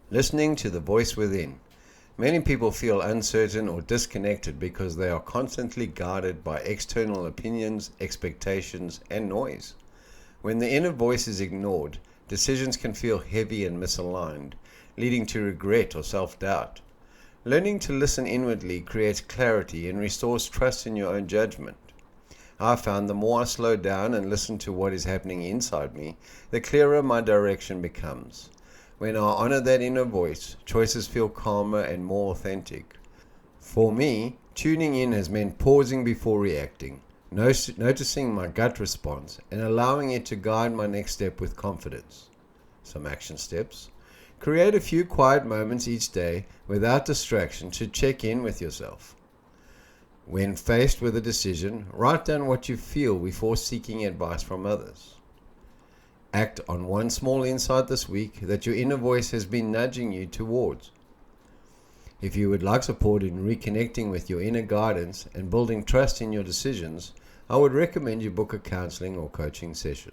Listening to the voice within. Many people feel uncertain or disconnected because they are constantly guided by external opinions, expectations, and noise. When the inner voice is ignored, decisions can feel heavy and misaligned, leading to regret or self-doubt. Learning to listen inwardly creates clarity and restores trust in your own judgment. I found the more I slow down and listen to what is happening inside me, the clearer my direction becomes. When I honor that inner voice, choices feel calmer and more authentic. For me, tuning in has meant pausing before reacting, noticing my gut response, and allowing it to guide my next step with confidence. Some action steps. Create a few quiet moments each day without distraction to check in with yourself. When faced with a decision, write down what you feel before seeking advice from others. Act on one small insight this week that your inner voice has been nudging you towards. If you would like support in reconnecting with your inner guidance and building trust in your decisions, I would recommend you book a counseling or coaching session.